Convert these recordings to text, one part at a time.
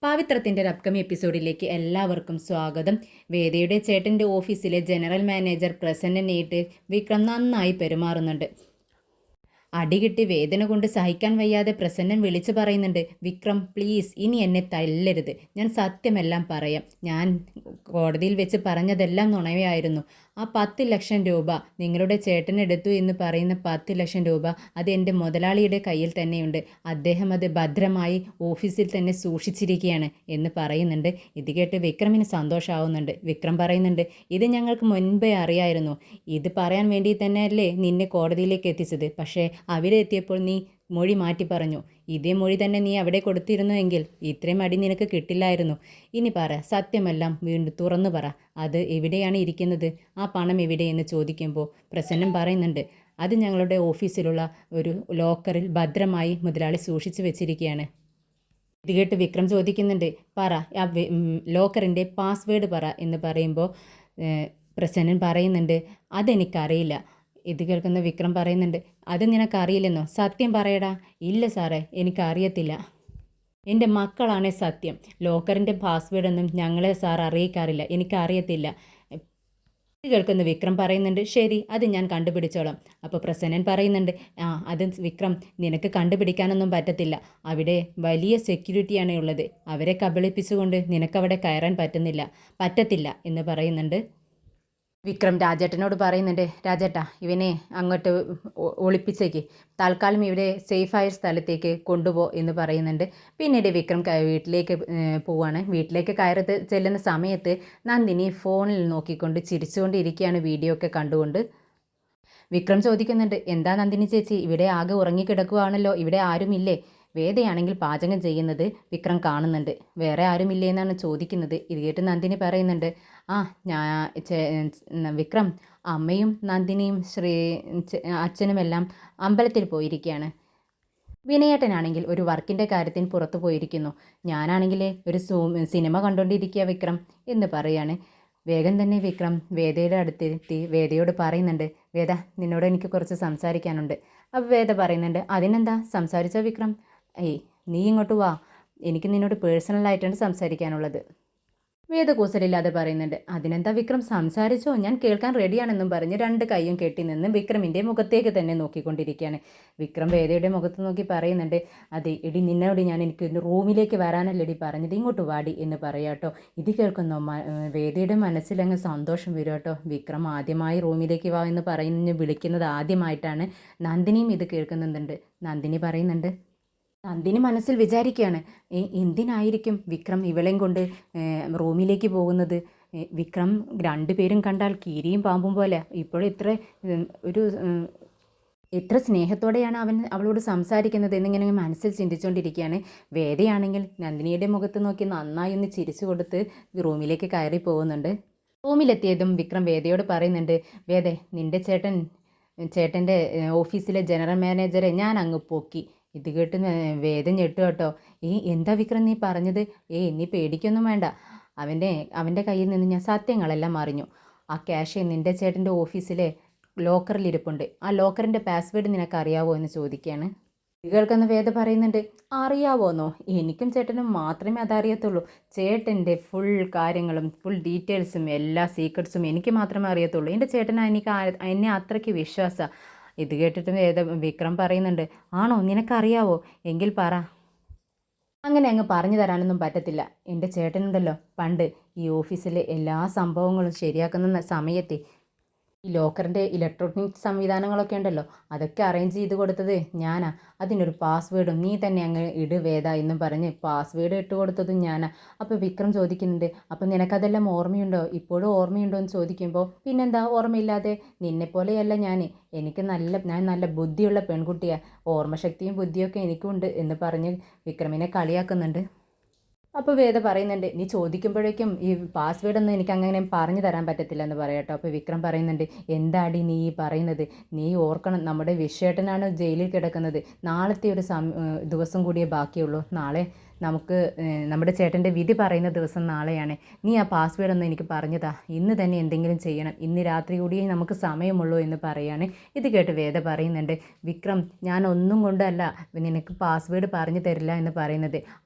പാവിത്രത്തിൻ്റെ ഒരു അപ്കമിങ് എപ്പിസോഡിലേക്ക് എല്ലാവർക്കും സ്വാഗതം. വേദയുടെ ചേട്ടൻ്റെ ഓഫീസിലെ ജനറൽ മാനേജർ പ്രസന്നനായിട്ട് വിക്രം നന്നായി പെരുമാറുന്നുണ്ട്. അടികിട്ടി വേദന കൊണ്ട് സഹിക്കാൻ വയ്യാതെ പ്രസന്നൻ വിളിച്ചു പറയുന്നുണ്ട്, വിക്രം പ്ലീസ് ഇനി എന്നെ തല്ലരുത്, ഞാൻ സത്യമെല്ലാം പറയാം. ഞാൻ കോടതിയിൽ വെച്ച് പറഞ്ഞതെല്ലാം നുണയായിരുന്നു. ആ 10 ലക്ഷം രൂപ നിങ്ങളുടെ ചേട്ടനെടുത്തു എന്ന് പറയുന്ന 10 ലക്ഷം രൂപ അത് എൻ്റെ മുതലാളിയുടെ കയ്യിൽ തന്നെയുണ്ട്. അദ്ദേഹം അത് ഭദ്രമായി ഓഫീസിൽ തന്നെ സൂക്ഷിച്ചിരിക്കുകയാണ് എന്ന് പറയുന്നുണ്ട്. ഇത് കേട്ട് വിക്രമിന് സന്തോഷമാവുന്നുണ്ട്. വിക്രം പറയുന്നുണ്ട്, ഇത് ഞങ്ങൾക്ക് മുൻപേ അറിയായിരുന്നു. ഇത് പറയാൻ വേണ്ടി തന്നെയല്ലേ നിന്നെ കോടതിയിലേക്ക് എത്തിച്ചത്. പക്ഷേ അവിടെ എത്തിയപ്പോൾ നീ മൊഴി മാറ്റി പറഞ്ഞു. ഇതേ മൊഴി തന്നെ നീ അവിടെ കൊടുത്തിരുന്നുവെങ്കിൽ ഇത്രയും അടി നിനക്ക് കിട്ടില്ലായിരുന്നു. ഇനി പറ, സത്യമെല്ലാം വീണ്ടും തുറന്നു പറ. അത് എവിടെയാണ് ഇരിക്കുന്നത്? ആ പണം എവിടെയെന്ന് ചോദിക്കുമ്പോൾ പ്രസന്നം പറയുന്നുണ്ട്, അത് ഞങ്ങളുടെ ഓഫീസിലുള്ള ഒരു ലോക്കറിൽ ഭദ്രമായി മുതലാളി സൂക്ഷിച്ചു വെച്ചിരിക്കുകയാണ്. ഇത് കേട്ട് വിക്രം ചോദിക്കുന്നുണ്ട്, പറ ആ ലോക്കറിൻ്റെ പാസ്വേഡ് പറ എന്ന് പറയുമ്പോൾ പ്രസന്നൻ പറയുന്നുണ്ട്, അതെനിക്കറിയില്ല. ഇത് കേൾക്കുന്ന വിക്രം പറയുന്നുണ്ട്, അത് നിനക്കറിയില്ലെന്നോ? സത്യം പറയടാ. ഇല്ല സാറേ, എനിക്കറിയത്തില്ല. എൻ്റെ മക്കളാണേ സത്യം. ലോക്കറിൻ്റെ പാസ്വേഡൊന്നും ഞങ്ങളെ സാർ അറിയിക്കാറില്ല, എനിക്കറിയത്തില്ല. ഇത് കേൾക്കുന്ന വിക്രം പറയുന്നുണ്ട്, ശരി, അത് ഞാൻ കണ്ടുപിടിച്ചോളാം. അപ്പോൾ പ്രസന്നൻ പറയുന്നുണ്ട്, അത് വിക്രം നിനക്ക് കണ്ടുപിടിക്കാനൊന്നും പറ്റത്തില്ല. അവിടെ വലിയ സെക്യൂരിറ്റിയാണ് ഉള്ളത്. അവരെ കബളിപ്പിച്ചുകൊണ്ട് നിനക്കവിടെ കയറാൻ പറ്റത്തില്ല എന്ന് പറയുന്നുണ്ട്. വിക്രം രാജേട്ടനോട് പറയുന്നുണ്ട്, രാജേട്ടാ ഇവനെ അങ്ങോട്ട് ഒളിപ്പിച്ചേക്ക്, തൽക്കാലം ഇവിടെ സേഫായ സ്ഥലത്തേക്ക് കൊണ്ടുപോ എന്ന് പറയുന്നുണ്ട്. പിന്നീട് വിക്രം വീട്ടിലേക്ക് പോവാണ്. വീട്ടിലേക്ക് ചെല്ലുന്ന സമയത്ത് നന്ദിനി ഫോണിൽ നോക്കിക്കൊണ്ട് ചിരിച്ചുകൊണ്ടിരിക്കുകയാണ്, വീഡിയോ ഒക്കെ കണ്ടുകൊണ്ട്. വിക്രം ചോദിക്കുന്നുണ്ട്, എന്താ നന്ദിനി ചേച്ചി, ഇവിടെ ആകെ ഉറങ്ങിക്കിടക്കുകയാണല്ലോ, ഇവിടെ ആരുമില്ലേ? വേദയാണെങ്കിൽ പാചകം ചെയ്യുന്നത് വിക്രം കാണുന്നുണ്ട്. വേറെ ആരുമില്ലേ എന്നാണ് ചോദിക്കുന്നത്. ഇത് കേട്ട് നന്ദിനി പറയുന്നുണ്ട്, വിക്രം, അമ്മയും നന്ദിനിയും അച്ഛനുമെല്ലാം അമ്പലത്തിൽ പോയിരിക്കുകയാണ്. വിനയേട്ടനാണെങ്കിൽ ഒരു വർക്കിൻ്റെ കാര്യത്തിന് പുറത്തു പോയിരിക്കുന്നു. ഞാനാണെങ്കിൽ ഒരു സിനിമ കണ്ടുകൊണ്ടിരിക്കുക വിക്രം എന്ന് പറയാണ്. വേഗം തന്നെ വിക്രം വേദയുടെ അടുത്തെത്തി വേദയോട് പറയുന്നുണ്ട്, വേദ നിന്നോട് എനിക്ക് കുറച്ച് സംസാരിക്കാനുണ്ട്. അപ്പോൾ വേദ പറയുന്നുണ്ട്, അതിനെന്താ, സംസാരിച്ചോ വിക്രം? നീ ഇങ്ങോട്ട് വാ, എനിക്ക് നിന്നോട് പേഴ്സണലായിട്ടാണ് സംസാരിക്കാനുള്ളത്. വേദകൂസലില്ലാതെ പറയുന്നുണ്ട്. അതിനെന്താ വിക്രം, സംസാരിച്ചോ, ഞാൻ കേൾക്കാൻ റെഡിയാണെന്നും പറഞ്ഞ് 2 കൈയും കെട്ടി നിന്ന് വിക്രമിൻ്റെ മുഖത്തേക്ക് തന്നെ നോക്കിക്കൊണ്ടിരിക്കുകയാണ്. വിക്രം വേദയുടെ മുഖത്ത് നോക്കി പറയുന്നുണ്ട്, അതെ എടി, നിന്നോട് ഞാൻ എനിക്ക് റൂമിലേക്ക് വരാനല്ലടി പറഞ്ഞത്, ഇങ്ങോട്ട് വാടി എന്ന് പറയാട്ടോ. ഇത് കേൾക്കുന്നു വേദയുടെ മനസ്സിലങ്ങ് സന്തോഷം വരും കേട്ടോ. വിക്രം ആദ്യമായി റൂമിലേക്ക് വാ എന്ന് പറഞ്ഞ് വിളിക്കുന്നത് ആദ്യമായിട്ടാണ്. നന്ദിനിയും ഇത് കേൾക്കുന്നുണ്ട്. നന്ദിനി പറയുന്നുണ്ട്, നന്ദിനി മനസ്സിൽ വിചാരിക്കുകയാണ്, എന്തിനായിരിക്കും വിക്രം ഇവളെയും കൊണ്ട് റൂമിലേക്ക് പോകുന്നത്? വിക്രം 2 പേരും കണ്ടാൽ കീരിയും പാമ്പും പോലെ. ഇപ്പോഴും എത്ര സ്നേഹത്തോടെയാണ് അവളോട് സംസാരിക്കുന്നത് എന്നിങ്ങനെ മനസ്സിൽ ചിന്തിച്ചുകൊണ്ടിരിക്കുകയാണ്. വേദയാണെങ്കിൽ നന്ദിനിയുടെ മുഖത്ത് നോക്കി നന്നായി ഒന്ന് ചിരിച്ചു കൊടുത്ത് റൂമിലേക്ക് കയറി പോകുന്നുണ്ട്. റൂമിലെത്തിയതും വിക്രം വേദയോട് പറയുന്നുണ്ട്, വേദ, നിൻ്റെ ചേട്ടൻ്റെ ഓഫീസിലെ ജനറൽ മാനേജറെ ഞാൻ അങ്ങ് പൊക്കി. ഇത് കേട്ട് വേദം ഞെട്ടു കേട്ടോ. എന്താ വിക്രം നീ പറഞ്ഞത്? നീ പേടിക്കൊന്നും വേണ്ട. അവൻ്റെ കയ്യിൽ നിന്ന് ഞാൻ സത്യങ്ങളെല്ലാം അറിഞ്ഞു. ആ ക്യാഷ് നിൻ്റെ ചേട്ടൻ്റെ ഓഫീസിലെ ലോക്കറിലിരിപ്പുണ്ട്. ആ ലോക്കറിൻ്റെ പാസ്വേഡ് നിനക്ക് അറിയാവോ എന്ന് ചോദിക്കുകയാണ്. ഇത് കേൾക്കുന്ന വേദ പറയുന്നുണ്ട്, അറിയാവോന്നോ? എനിക്കും ചേട്ടനും മാത്രമേ അതറിയത്തുള്ളൂ. ചേട്ടൻ്റെ ഫുൾ കാര്യങ്ങളും ഫുൾ ഡീറ്റെയിൽസും എല്ലാ സീക്രട്സും എനിക്ക് മാത്രമേ അറിയത്തുള്ളൂ. എൻ്റെ ചേട്ടന് എന്നെ അത്രയ്ക്ക് വിശ്വാസമാണ്. ഇത് കേട്ടിട്ട് വിക്രം പറയുന്നുണ്ട്, ആണോ, നിനക്കറിയാവോ? എങ്കിൽ പറ. അങ്ങനെ അങ്ങ് പറഞ്ഞു തരാനൊന്നും പറ്റത്തില്ല. എൻ്റെ ചേട്ടനുണ്ടല്ലോ, പണ്ട് ഈ ഓഫീസിലെ എല്ലാ സംഭവങ്ങളും ശരിയാക്കുന്ന സമയത്ത് ഈ ലോക്കറിൻ്റെ ഇലക്ട്രോണിക് സംവിധാനങ്ങളൊക്കെ ഉണ്ടല്ലോ, അതൊക്കെ അറേഞ്ച് ചെയ്ത് കൊടുത്തത് ഞാനാ. അതിനൊരു പാസ്വേഡും നീ തന്നെ അങ്ങ് വേദ എന്നും പറഞ്ഞ് പാസ്വേഡ് ഇട്ട് കൊടുത്തതും ഞാനാ. അപ്പോൾ വിക്രം ചോദിക്കുന്നുണ്ട്, അപ്പോൾ നിനക്കതെല്ലാം ഓർമ്മയുണ്ടോ? ഇപ്പോഴും ഓർമ്മയുണ്ടോ എന്ന് ചോദിക്കുമ്പോൾ, പിന്നെന്താ ഓർമ്മയില്ലാതെ, നിന്നെപ്പോലെയല്ല ഞാൻ നല്ല ബുദ്ധിയുള്ള പെൺകുട്ടിയാണ്, ഓർമ്മശക്തിയും ബുദ്ധിയൊക്കെ എനിക്കുണ്ട് എന്ന് പറഞ്ഞ് വിക്രമിനെ കളിയാക്കുന്നുണ്ട്. അപ്പോൾ വേദ പറയുന്നുണ്ട്, നീ ചോദിക്കുമ്പോഴേക്കും ഈ പാസ്വേഡൊന്നും എനിക്ക് അങ്ങനെ പറഞ്ഞു തരാൻ പറ്റത്തില്ല എന്ന് പറയാട്ടോ. അപ്പോൾ വിക്രം പറയുന്നുണ്ട്, എന്താടി നീ പറയുന്നത്? നീ ഓർക്കണം, നമ്മുടെ വിശ്വേട്ടനാണ് ജയിലിൽ കിടക്കുന്നത്. നാളത്തെ ഒരു ദിവസം കൂടിയേ ബാക്കിയുള്ളൂ. നാളെ നമുക്ക് നമ്മുടെ ചേട്ടൻ്റെ വിധി പറയുന്ന ദിവസം നാളെയാണ്. നീ ആ പാസ്വേഡ് ഒന്ന് എനിക്ക് പറഞ്ഞതാ, ഇന്ന് തന്നെ എന്തെങ്കിലും ചെയ്യണം, ഇന്ന് രാത്രി കൂടിയേ നമുക്ക് സമയമുള്ളൂ എന്ന് പറയാണ്. ഇത് കേട്ട് വേദ പറയുന്നുണ്ട്, വിക്രം ഞാൻ ഒന്നും കൊണ്ടല്ല നിനക്ക് പാസ്വേഡ് പറഞ്ഞു തരില്ല എന്ന് പറയുന്നത്.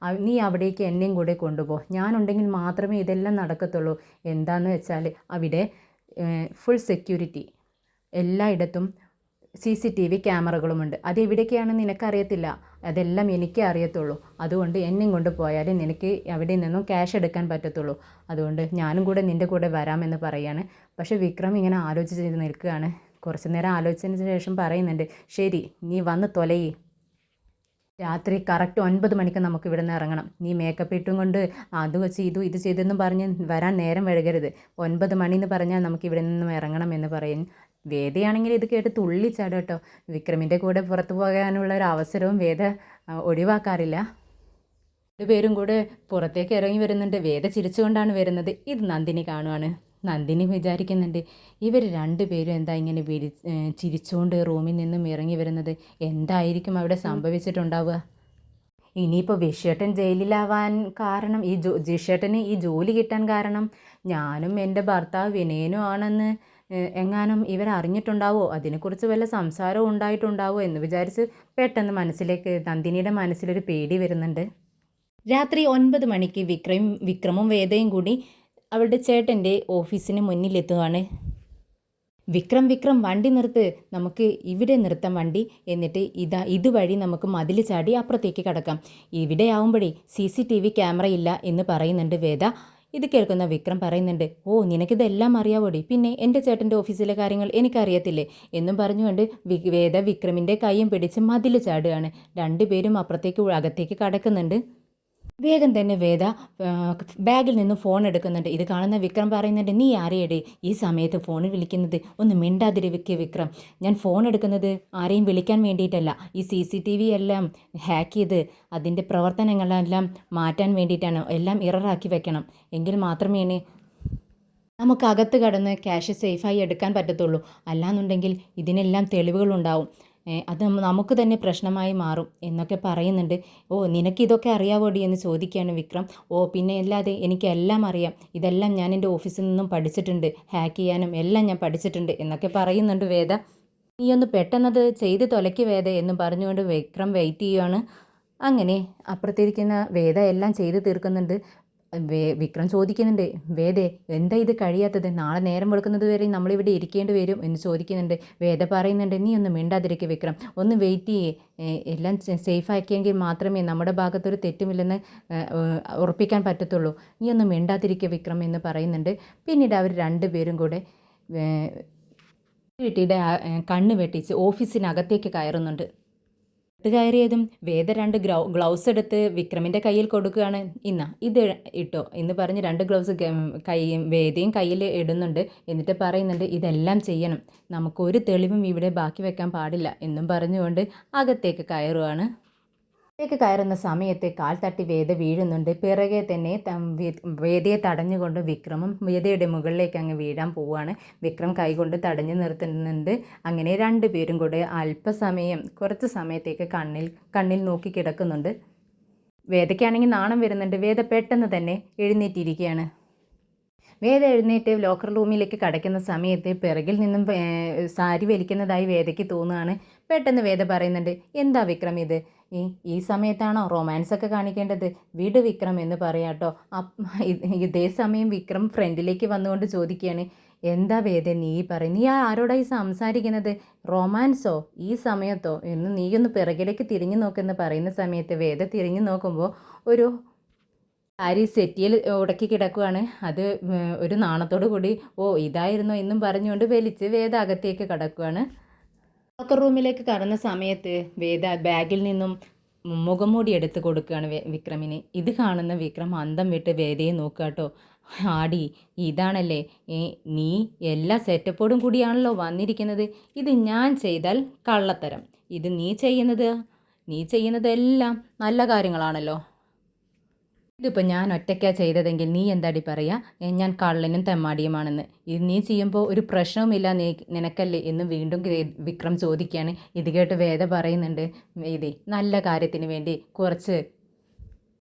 നീ അവിടേക്ക് എന്നെയും കൂടെ കൊണ്ടുപോ, ഞാനുണ്ടെങ്കിൽ മാത്രമേ ഇതെല്ലാം നടക്കത്തുള്ളൂ. എന്താണെന്ന് വെച്ചാൽ അവിടെ ഫുൾ സെക്യൂരിറ്റി, എല്ലായിടത്തും CCTV ക്യാമറകളുമുണ്ട്. അതെവിടേക്കാണെന്ന് നിനക്കറിയത്തില്ല, അതെല്ലാം എനിക്കേ അറിയത്തുള്ളൂ. അതുകൊണ്ട് എന്നെയും കൊണ്ട് പോയാലേ നിനക്ക് അവിടെ നിന്നും ക്യാഷ് എടുക്കാൻ പറ്റത്തുള്ളൂ. അതുകൊണ്ട് ഞാനും കൂടെ നിൻ്റെ കൂടെ വരാമെന്ന് പറയാണ്. പക്ഷേ വിക്രം ഇങ്ങനെ ആലോചിച്ച് നിൽക്കുകയാണ്. കുറച്ച് നേരം ആലോചിച്ചതിന് ശേഷം പറയുന്നുണ്ട്, ശരി നീ വന്ന് തൊലയി, രാത്രി കറക്റ്റ് 9 മണിക്ക് നമുക്ക് ഇവിടെ നിന്ന് ഇറങ്ങണം. നീ മേക്കപ്പ് ഇട്ടും കൊണ്ട് അത് വെച്ച് ഇത് ചെയ്തെന്നും പറഞ്ഞ് വരാൻ നേരം വൈകരുത്. 9 മണി എന്ന് പറഞ്ഞാൽ നമുക്ക് ഇവിടെ നിന്നും ഇറങ്ങണം എന്ന് പറയും. വേദയാണെങ്കിൽ ഇത് കേട്ട് തുള്ളിച്ചാടും കേട്ടോ. വിക്രമിൻ്റെ കൂടെ പുറത്തു പോകാനുള്ള ഒരു അവസരവും വേദ ഒഴിവാക്കാറില്ല. രണ്ടുപേരും കൂടെ പുറത്തേക്ക് ഇറങ്ങി വരുന്നുണ്ട്. വേദ ചിരിച്ചുകൊണ്ടാണ് വരുന്നത്. ഇത് നന്ദിനി കാണുവാണ്. നന്ദിനി വിചാരിക്കുന്നുണ്ട്, ഇവർ രണ്ടുപേരും എന്താ ഇങ്ങനെ ചിരിച്ചുകൊണ്ട് റൂമിൽ നിന്നും ഇറങ്ങി വരുന്നത്, എന്തായിരിക്കും അവിടെ സംഭവിച്ചിട്ടുണ്ടാവുക? ഇനിയിപ്പോൾ വിഷേട്ടൻ ജയിലിലാവാൻ കാരണം, ജിഷേട്ടന് ഈ ജോലി കിട്ടാൻ കാരണം ഞാനും എൻ്റെ ഭർത്താവ് വിനയനും ആണെന്ന് എങ്ങാനും ഇവർ അറിഞ്ഞിട്ടുണ്ടാവോ, അതിനെക്കുറിച്ച് വല്ല സംസാരവും ഉണ്ടായിട്ടുണ്ടാവോ എന്ന് വിചാരിച്ച് പെട്ടെന്ന് നന്ദിനിയുടെ മനസ്സിലൊരു പേടി വരുന്നുണ്ട്. രാത്രി 9 മണിക്ക് വിക്രമും വേദയും കൂടി അവളുടെ ചേട്ടൻ്റെ ഓഫീസിന് മുന്നിലെത്തുകയാണ്. വിക്രം വണ്ടി നിർത്ത്, നമുക്ക് ഇവിടെ നിർത്താം വണ്ടി, എന്നിട്ട് ഇതുവഴി നമുക്ക് മതിൽ ചാടി അപ്പുറത്തേക്ക് കടക്കാം. ഇവിടെ ആവുമ്പോഴേ CCTV ക്യാമറ ഇല്ല എന്ന് പറയുന്നുണ്ട് വേദ. ഇത് കേൾക്കുന്ന വിക്രം പറയുന്നുണ്ട്, ഓ നിനക്കിതെല്ലാം അറിയാവോടി, പിന്നെ എൻ്റെ ചേട്ടൻ്റെ ഓഫീസിലെ കാര്യങ്ങൾ എനിക്കറിയത്തില്ലേ എന്നും പറഞ്ഞുകൊണ്ട് വേദ വിക്രമിൻ്റെ കൈയും പിടിച്ച് മതിൽ ചാടുകയാണ്. രണ്ടുപേരും അകത്തേക്ക് കടക്കുന്നുണ്ട്. വേഗം തന്നെ വേദ ബാഗിൽ നിന്ന് ഫോൺ എടുക്കുന്നുണ്ട്. ഇത് കാണുന്ന വിക്രം പറയുന്നുണ്ട്, നീ ആരെയടി ഈ സമയത്ത് ഫോണിൽ വിളിക്കുന്നത്, ഒന്ന് മിണ്ടാതിരിക്കുക വിക്രം, ഞാൻ ഫോൺ എടുക്കുന്നത് ആരെയും വിളിക്കാൻ വേണ്ടിയിട്ടല്ല, ഈ CCTV എല്ലാം ഹാക്ക് ചെയ്ത് അതിൻ്റെ പ്രവർത്തനങ്ങളെല്ലാം മാറ്റാൻ വേണ്ടിയിട്ടാണ്, എല്ലാം ഇററാക്കി വെക്കണം, എങ്കിൽ മാത്രമേ നമുക്ക് അകത്ത് കടന്ന് ക്യാഷ് സേഫായി എടുക്കാൻ പറ്റത്തുള്ളൂ. അല്ലാന്നുണ്ടെങ്കിൽ ഇതിനെല്ലാം തെളിവുകളുണ്ടാവും, അത് നമുക്ക് തന്നെ പ്രശ്നമായി മാറും എന്നൊക്കെ പറയുന്നുണ്ട്. ഓ നിനക്കിതൊക്കെ അറിയാവോടി എന്ന് ചോദിക്കുകയാണ് വിക്രം. ഓ പിന്നെ അല്ലാതെ എനിക്കെല്ലാം അറിയാം, ഇതെല്ലാം ഞാൻ എൻ്റെ ഓഫീസിൽ നിന്നും പഠിച്ചിട്ടുണ്ട്, ഹാക്ക് ചെയ്യാനും എല്ലാം ഞാൻ പഠിച്ചിട്ടുണ്ട് എന്നൊക്കെ പറയുന്നുണ്ട് വേദ. നീ ഒന്ന് പെട്ടെന്നത് ചെയ്ത് തൊലയ്ക്ക് വേദ എന്നും പറഞ്ഞുകൊണ്ട് വിക്രം വെയിറ്റ് ചെയ്യുകയാണ്. അങ്ങനെ അപ്പുറത്തിരിക്കുന്ന വേദ എല്ലാം ചെയ്ത് തീർക്കുന്നുണ്ട്. വിക്രം ചോദിക്കുന്നുണ്ട്, വേദേ എന്താ ഇത് കഴിയാത്തത്, നാളെ നേരം വെളുക്കുന്നത് വരെ നമ്മളിവിടെ ഇരിക്കേണ്ടി വരും എന്ന് ചോദിക്കുന്നുണ്ട്. വേദ പറയുന്നുണ്ട്, നീ ഒന്ന് മിണ്ടാതിരിക്കുക വിക്രം, ഒന്ന് വെയിറ്റ് ചെയ്യേ, എല്ലാം സേഫ് ആക്കിയെങ്കിൽ മാത്രമേ നമ്മുടെ ഭാഗത്തൊരു തെറ്റുമില്ലെന്ന് ഉറപ്പിക്കാൻ പറ്റത്തുള്ളൂ, നീ ഒന്ന് മിണ്ടാതിരിക്കുക വിക്രം എന്ന് പറയുന്നുണ്ട്. പിന്നീട് അവർ രണ്ടുപേരും കൂടെ വീട്ടിയുടെ കണ്ണ് വെട്ടിച്ച് ഓഫീസിനകത്തേക്ക് കയറുന്നുണ്ട്. കയറിയതും വേദ 2 ഗ്ലൗസ് എടുത്ത് വിക്രമിൻ്റെ കയ്യിൽ കൊടുക്കുകയാണ്. ഇത് ഇട്ടോ എന്ന് പറഞ്ഞ് 2 ഗ്ലൗസ് വേദയും കയ്യിൽ ഇടുന്നുണ്ട്. എന്നിട്ട് പറയുന്നുണ്ട്, ഇതെല്ലാം ചെയ്യണം, നമുക്കൊരു തെളിവും ഇവിടെ ബാക്കി വെക്കാൻ പാടില്ല എന്നും പറഞ്ഞുകൊണ്ട് അകത്തേക്ക് കയറുകയാണ്. കയറുന്ന സമയത്ത് കാൽ തട്ടി വേദ വീഴുന്നുണ്ട്. പിറകെ തന്നെ വേദയെ തടഞ്ഞുകൊണ്ട് വിക്രമും വേദയുടെ മുകളിലേക്ക് അങ്ങ് വീഴാൻ പോവുകയാണ്. വിക്രം കൈകൊണ്ട് തടഞ്ഞു നിർത്തുന്നുണ്ട്. അങ്ങനെ രണ്ടുപേരും കൂടെ അല്പസമയം കുറച്ച് സമയത്തേക്ക് കണ്ണിൽ നോക്കി കിടക്കുന്നുണ്ട്. വേദയ്ക്കാണെങ്കിൽ നാണം വരുന്നുണ്ട്. വേദ പെട്ടെന്ന് തന്നെ എഴുന്നേറ്റിരിക്കുകയാണ്. വേദ എഴുന്നേറ്റ് ലോക്കർ റൂമിലേക്ക് കടക്കുന്ന സമയത്ത് പിറകിൽ നിന്നും സാരി വലിക്കുന്നതായി വേദയ്ക്ക് തോന്നുകയാണ്. പെട്ടെന്ന് വേദ പറയുന്നുണ്ട്, എന്താ വിക്രം ഇത്, ഈ സമയത്താണോ റൊമാൻസ് ഒക്കെ കാണിക്കേണ്ടത്, വീട് വിക്രം എന്ന് പറയാട്ടോ. ഇതേ സമയം വിക്രം ഫ്രണ്ടിലേക്ക് വന്നുകൊണ്ട് ചോദിക്കുകയാണ്, എന്താ വേദ നീ പറയും, നീ ആരോടായി സംസാരിക്കുന്നത്, റൊമാൻസോ ഈ സമയത്തോ എന്ന് നീയൊന്ന് പിറകിലേക്ക് തിരിഞ്ഞു നോക്കെന്ന് പറയുന്ന സമയത്ത് വേദ തിരിഞ്ഞു നോക്കുമ്പോൾ ഒരു സാരി സെറ്റിയിൽ ഉടക്കി കിടക്കുകയാണ്. അത് ഒരു നാണത്തോടു കൂടി ഓ ഇതായിരുന്നോ എന്നും പറഞ്ഞുകൊണ്ട് വലിച്ച് വേദ അകത്തേക്ക് കടക്കുകയാണ്. ലോക്കർ റൂമിലേക്ക് കടന്ന സമയത്ത് വേദ ബാഗിൽ നിന്നും മുഖംമൂടി എടുത്ത് കൊടുക്കുകയാണ് വിക്രമിന്. ഇത് കാണുന്ന വിക്രം അന്തം വിട്ട് വേദയെ നോക്കുക കേട്ടോ. ആടി ഇതാണല്ലേ നീ എല്ലാ സെറ്റപ്പോടും കൂടിയാണല്ലോ വന്നിരിക്കുന്നത്, ഇത് ഞാൻ ചെയ്താൽ കള്ളത്തരം, ഇത് നീ ചെയ്യുന്നതെല്ലാം നല്ല കാര്യങ്ങളാണല്ലോ, ഇതിപ്പോൾ ഞാൻ ഒറ്റയ്ക്കാണ് ചെയ്തതെങ്കിൽ നീ എന്താടി പറയുക, ഞാൻ കള്ളനും തെമ്മാടിയുമാണെന്ന്, ഇത് നീ ചെയ്യുമ്പോൾ ഒരു പ്രശ്നവുമില്ല നിനക്കല്ലേ എന്ന് വീണ്ടും വിക്രം ചോദിക്കുകയാണ്. ഇത് കേട്ട് വേദ പറയുന്നുണ്ട്, ഇതേ നല്ല കാര്യത്തിന് വേണ്ടി കുറച്ച്